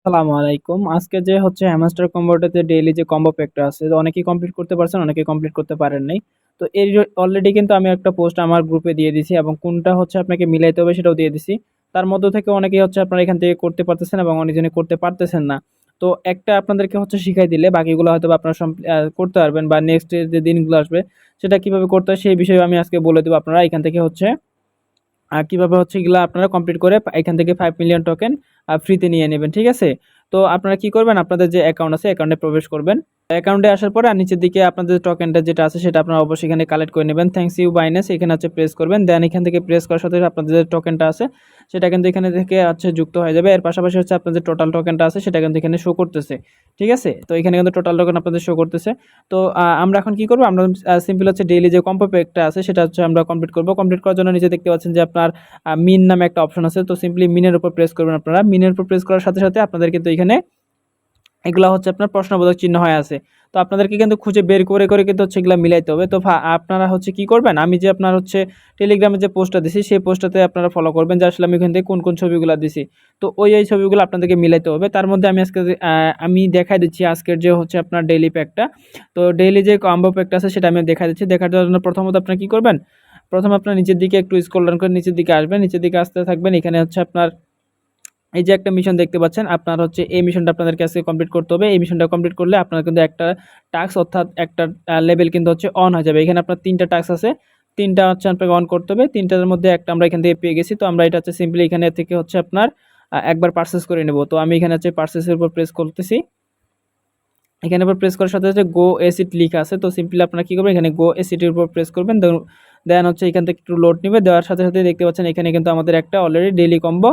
আসসালামু আলাইকুম। আজকে যে হচ্ছে হ্যামস্টার কম্বোটাতে ডেইলি যে কম্বো প্যাকটা আছে, তো অনেকেই কমপ্লিট করতে পারছেন, অনেকে কমপ্লিট করতে পারেন নাই। তো এর অলরেডি কিন্তু আমি একটা পোস্ট আমার গ্রুপে দিয়ে দিছি এবং কোনটা হচ্ছে আপনাকে মিলাইতে হবে সেটাও দিয়ে দিছি। তার মধ্য থেকে অনেকেই হচ্ছে আপনারা এখান থেকে করতে পারতেছেন এবং অনেকজনে করতে পারতেছেন না। তো একটা আপনাদেরকে হচ্ছে শিখাই দিলে বাকিগুলো হয়তো বা আপনারা করতে পারবেন, বা নেক্সট যে দিনগুলো আসবে সেটা কিভাবে করতে হয় সেই বিষয়ে আমি আজকে বলে দেবো। আপনারা এখান থেকে হচ্ছে কিভাবে হচ্ছে এগুলা আপনারা কমপ্লিট করে এখান থেকে 5 মিলিয়ন টোকেন ফ্রিতে নিয়ে নেবেন, ঠিক আছে? তো আপনারা কি করবেন, আপনাদের যে অ্যাকাউন্ট আছে অ্যাকাউন্টে প্রবেশ করবেন। অ্যাকাউন্টে আসার পরে আর নিচের দিকে আপনাদের টোকেনটা যেটা আছে সেটা আপনারা অবশ্যই এখানে কালেক্ট করে নেবেন। থ্যাঙ্কস ইউ বাইন্যান্স এখানে হচ্ছে প্রেস করবেন। দেন এখান থেকে প্রেস করার সাথে সাথে আপনাদের যে টোকেনটা আছে সেটা কিন্তু এখানে থেকে হচ্ছে যুক্ত হয়ে যাবে। এর পাশাপাশি হচ্ছে আপনাদের টোটাল টোকেনটা আছে সেটা কিন্তু এখানে শো করতেছে, ঠিক আছে? তো এখানে কিন্তু টোটাল টোকেন আপনাদের শো করতেছে। তো আমরা এখন কি করব, আমরা সিম্পল হচ্ছে ডেইলি যে কম্পো প্যাকটা আছে সেটা হচ্ছে আমরা কমপ্লিট করব। কমপ্লিট করার জন্য নিচে দেখতে পাচ্ছেন যে আপনার মিন নামে একটা অপশন আছে। তো সিম্পলি মিনের উপর প্রেস করবেন। আপনারা মিনের উপর প্রেস করার সাথে সাথে আপনাদের কিন্তু এখানে এগুলা হচ্ছে আপনার প্রশ্নবোধক চিহ্ন হয়ে আছে। তো আপনাদেরকে কিন্তু খুঁজে বের করে করে কিন্তু হচ্ছে এগুলা মিলাইতে হবে। তো আপনারা হচ্ছে কি করবেন, আমি যে আপনার হচ্ছে টেলিগ্রামে যে পোস্টটা দিছি সেই পোস্টটাতে আপনারা ফলো করবেন যে আসলে আমি এখান থেকে কোন কোন ছবিগুলো দিছি। তো ওই ছবিগুলো আপনাদেরকে মিলাইতে হবে। তার মধ্যে আমি আজকে আমি দেখাই দিচ্ছি আজকের যে হচ্ছে আপনার ডেইলি প্যাকটা। তো ডেইলি যে কম্বো প্যাকটা আছে সেটা আমি দেখাই দিচ্ছি। দেখার জন্য প্রথমত আপনারা কি করবেন, প্রথমে আপনার নিচের দিকে একটু স্ক্রল ডাউন করে নিচের দিকে আসবেন। নিচের দিকে আসতে থাকবেন। এখানে হচ্ছে আপনার এই যে একটা মিশন দেখতে পাচ্ছেন, আপনার হচ্ছে এই মিশনটা আপনাদেরকে আজকে কমপ্লিট করতে হবে। এই মিশনটা কমপ্লিট করলে আপনার কিন্তু একটা টাস্ক অর্থাৎ একটা লেভেল কিন্তু হচ্ছে অন হয়ে যাবে। এখানে আপনার 3টা টাস্ক আছে, 3টা হচ্ছে আপনাকে অন করতে হবে। 3টার মধ্যে একটা আমরা এখান থেকে পেয়ে গেছি। তো আমরা এটা হচ্ছে সিম্পলি এখানে থেকে হচ্ছে আপনার একবার পারচেস করে নেব। তো আমি এখানে হচ্ছে পারচেসের উপর প্রেস করতেছি। এখানে উপর প্রেস করার সাথে সাথে গো এসিড লিখা আছে। তো সিম্পলি আপনারা কি করবেন, এখানে গো এসিডের উপর প্রেস করবেন। দেন হচ্ছে এখান থেকে একটু লোড নেবে। দেওয়ার সাথে সাথে দেখতে পাচ্ছেন এখানে কিন্তু আমাদের একটা অলরেডি ডেইলি কম্বো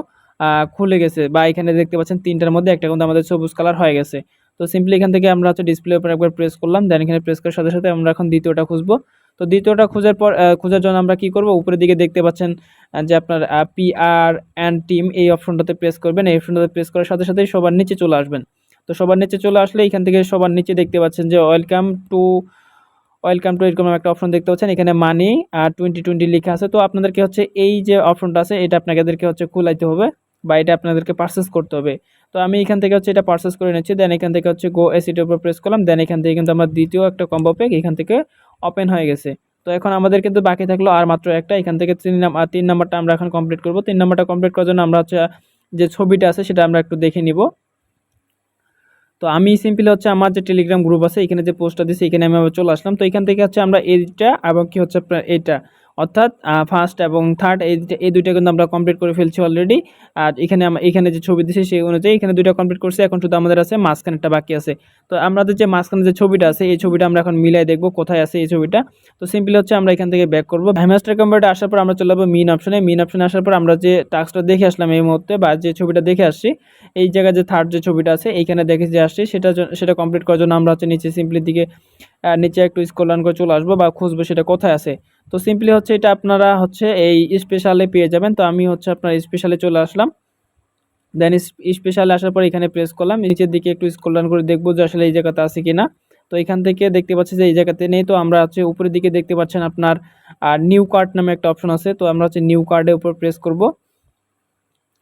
খুলে গেছে, বা এখানে দেখতে পাচ্ছেন 3টার মধ্যে একটা কিন্তু আমাদের সবুজ কালার হয়ে গেছে। তো সিম্পলি এখান থেকে আমরা হচ্ছে ডিসপ্লে উপর একবার প্রেস করলাম। দেন এখানে প্রেস করার সাথে সাথে আমরা এখন দ্বিতীয়টা খুঁজবো। তো দ্বিতীয়টা খোঁজার পর খোঁজার জন্য আমরা কি করব, উপরের দিকে দেখতে পাচ্ছেন যে আপনার পিআর অ্যান্ড টিম এই অপশনটাতে প্রেস করবেন। এই অপশনটাতে প্রেস করার সাথে সাথে সবার নিচে চলে আসবেন। তো সবার নিচে চলে আসলে এখান থেকে সবার নিচে দেখতে পাচ্ছেন যে ওয়েলকাম টু এরকম একটা অপশন দেখতে পাচ্ছেন। এখানে মানি 2020 লেখা আছে। তো আপনাদেরকে হচ্ছে এই যে অপশনটা আছে এটা আপনাদেরকে হচ্ছে খুলাইতে হবে, বা এটা আপনাদেরকে পারচেস করতে হবে। তো আমি এখান থেকে হচ্ছে এটা পারচেস করে নিচ্ছি। দেন এখান থেকে হচ্ছে গো এসিডের উপর প্রেস করলাম। দেন এখান থেকে কিন্তু আমরা দ্বিতীয় একটা কম্বো প্যাক এখান থেকে ওপেন হয়ে গেছে। তো এখন আমাদের কিন্তু বাকি থাকলো আর মাত্র একটা। এখান থেকে 3 নাম্বারটা আমরা এখন কমপ্লিট করব। 3 নাম্বারটা কমপ্লিট করার জন্য আমরা হচ্ছে যে ছবিটা আছে সেটা আমরা একটু দেখে নিব। তো আমি সিম্পলি হচ্ছে আমার যে টেলিগ্রাম গ্রুপ আছে এখানে যে পোস্টটা দিছি এখানে আমি আবার চলে আসলাম। তো এখান থেকে হচ্ছে আমরা এইটা এবং কি হচ্ছে আপনার এইটা অর্থাৎ ফার্স্ট এবং থার্ড এই দুইটা কিন্তু আমরা কমপ্লিট করে ফেলছি অলরেডি। আর এখানে যে ছবি দিছি সেই অনুযায়ী এখানে দুইটা কমপ্লিট করছি। এখন শুধু আমাদের আছে মাঝখানেরটা বাকি আছে। তো আমাদের যে মাঝখানে যে ছবিটা আছে এই ছবিটা আমরা এখন মিলাই দেখব কোথায় আছে এই ছবিটা। তো সিম্পলি হচ্ছে আমরা এখান থেকে ব্যাক করব। হ্যামস্টার কম্বোটা আসার পর আমরা চলে যাবো মিন অপশনে। মিন অপশনে আসার পর আমরা যে টাস্কটা দেখে আসলাম এই মুহূর্তে, বা যে ছবিটা দেখে আসছি এই জায়গায় যে থার্ড যে ছবিটা আছে এইখানে দেখে যে আসছে সেটা কমপ্লিট করার জন্য আমরা হচ্ছে নিচে সিম্পলি দিকে নিচে একটু স্ক্রল ডাউন করে চলে আসবো বা খুঁজবো সেটা কোথায় আছে। তো সিম্পলি হচ্ছে এটা আপনারা হচ্ছে এই স্পেশালে পেয়ে যাবেন। তো আমি হচ্ছে আপনার স্পেশালে চলে আসলাম। দেন স্পেশালে আসার পর এখানে প্রেস করলাম। নিচের দিকে একটু স্ক্রল ডাউন করে দেখবো যে আসলে এই জায়গাতে আছে কিনা। তো এখান থেকে দেখতে পাচ্ছি যে এই জায়গাতে নেই। তো আমরা হচ্ছে উপরের দিকে দেখতে পাচ্ছেন আপনার নিউ কার্ড নামে একটা অপশন আছে। তো আমরা হচ্ছে নিউ কার্ডের উপর প্রেস করব।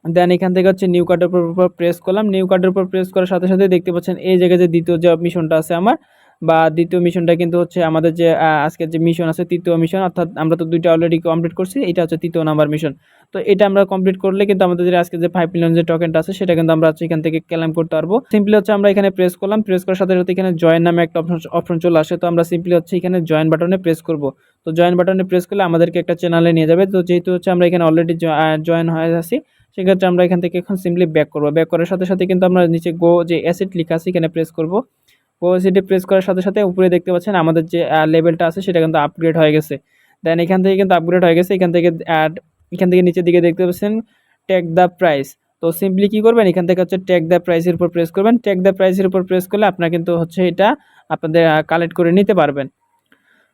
দেন এখান থেকে হচ্ছে নিউ কার্ডের উপর প্রেস করলাম। নিউ কার্ডের উপর প্রেস করার সাথে সাথে দেখতে পাচ্ছেন এই জায়গায় যে দ্বিতীয় যে মিশনটা আছে আমার, বা দ্বিতীয় মিশনটা কিন্তু হচ্ছে আমাদের যে আজকের যে মিশন আছে তৃতীয় মিশন, অর্থাৎ আমরা তো দুইটা অলরেডি কমপ্লিট করছি, এটা হচ্ছে তৃতীয় নাম্বার মিশন। তো এটা আমরা কমপ্লিট করলে কিন্তু আমাদের যে আজকে যে 5 মিলিয়ন যে টোকেনটা আছে সেটা কিন্তু আমরা হচ্ছে এখান থেকে ক্লেম করতে পারবো। সিম্পলি হচ্ছে আমরা এখানে প্রেস করলাম। প্রেস করার সাথে সাথে এখানে জয়েন নামে একটা অপশন চলে আসে। তো আমরা সিম্পলি হচ্ছে এখানে জয়েন বাটনে প্রেস করব। তো জয়েন বাটনে প্রেস করলে আমাদেরকে একটা চ্যানেলে নিয়ে যাবে। তো যেহেতু হচ্ছে আমরা এখানে অলরেডি জয়েন হয়ে আছি সেক্ষেত্রে আমরা এখান থেকে এখন সিম্পলি ব্যাক করবো। ব্যাক করার সাথে সাথে কিন্তু আমরা নিচে গো যে অ্যাসেট লেখা আছে এখানে প্রেস করব। গো অ্যাসেটে প্রেস করার সাথে সাথে উপরে দেখতে পাচ্ছেন আমাদের যে লেভেলটা আছে সেটা কিন্তু আপগ্রেড হয়ে গেছে। দেন এখান থেকে কিন্তু আপগ্রেড হয়ে গেছে। এখান থেকে নিচের দিকে দেখতে পাচ্ছেন টেক দ্য প্রাইস। তো সিম্পলি কি করবেন, এখান থেকে হচ্ছে টেক দ্য প্রাইসের উপর প্রেস করবেন। টেক দ্য প্রাইসের উপর প্রেস করলে আপনারা কিন্তু হচ্ছে এটা আপনাদের কালেক্ট করে নিতে পারবেন।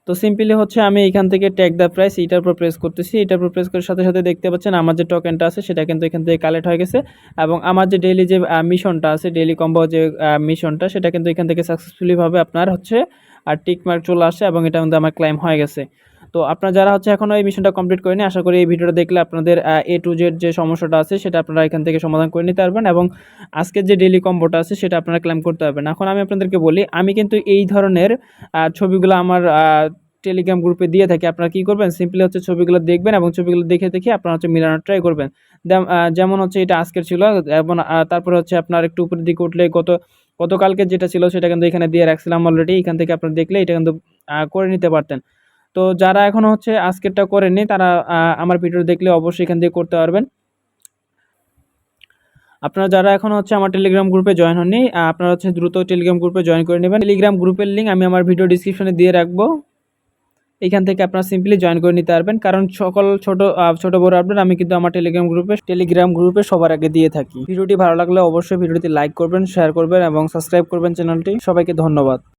তো সিম্পলি হচ্ছে আমি এখান থেকে ট্যাগ দ্য প্রাইস এটার উপর প্রেস করতেছি। এটার উপর প্রেস করার সাথে সাথে দেখতে পাচ্ছেন আমার যে টোকেনটা আছে সেটা কিন্তু এখান থেকে কালেক্ট হয়ে গেছে, এবং আমার যে ডেইলি যে মিশনটা আছে ডেইলি কম্বো যে মিশনটা সেটা কিন্তু এখান থেকে সাকসেসফুলি ভাবে আপনার হচ্ছে টিক মার্ক চলে আসে এবং এটা কিন্তু আমার ক্লাইম হয়ে গেছে। তো আপনারা যারা হচ্ছে এখনও এই মিশনটা কমপ্লিট করেনি, আশা করি এই ভিডিওটা দেখলে আপনাদের A to Z যে সমস্যাটা আছে সেটা আপনারা এখান থেকে সমাধান করে নিতে পারবেন এবং আজকের যে ডেইলি কম্বোটা আছে সেটা আপনারা ক্লেম করতে পারবেন। এখন আমি আপনাদেরকে বলি, আমি কিন্তু এই ধরনের ছবিগুলো আমার টেলিগ্রাম গ্রুপে দিয়ে থাকি। আপনারা কি করবেন, সিম্পলি হচ্ছে ছবিগুলো দেখবেন এবং ছবিগুলো দেখে দেখে আপনারা হচ্ছে মিলানোর ট্রাই করবেন। যেমন হচ্ছে এটা আজকের ছিল এবং তারপরে হচ্ছে আপনার একটু উপরের দিকে উঠলে গতকালকে যেটা ছিল সেটা কিন্তু এখানে দিয়ে রাখছিলাম অলরেডি। এখান থেকে আপনারা দেখলে এটা কিন্তু করে নিতে পারতেন। তো যারা এখনো হচ্ছে আজকেরটা করেননি তারা আমার ভিডিও দেখলে অবশ্যই এখান থেকে করতে পারবেন। আপনারা যারা এখনো হচ্ছে আমার টেলিগ্রাম গ্রুপে জয়েন হননি, আপনারা হচ্ছে দ্রুত টেলিগ্রাম গ্রুপে জয়েন করে নেবেন। টেলিগ্রাম গ্রুপের লিঙ্ক আমি আমার ভিডিও ডিসক্রিপশনে দিয়ে রাখবো। এখান থেকে আপনারা সিম্পলি জয়েন করে নিতে পারবেন, কারণ সকল ছোট বড় আপডেট আমি কিন্তু আমার টেলিগ্রাম গ্রুপে সবার আগে দিয়ে থাকি। ভিডিওটি ভালো লাগলে অবশ্যই ভিডিওটি লাইক করবেন, শেয়ার করবেন এবং সাবস্ক্রাইব করবেন চ্যানেলটি। সবাইকে ধন্যবাদ।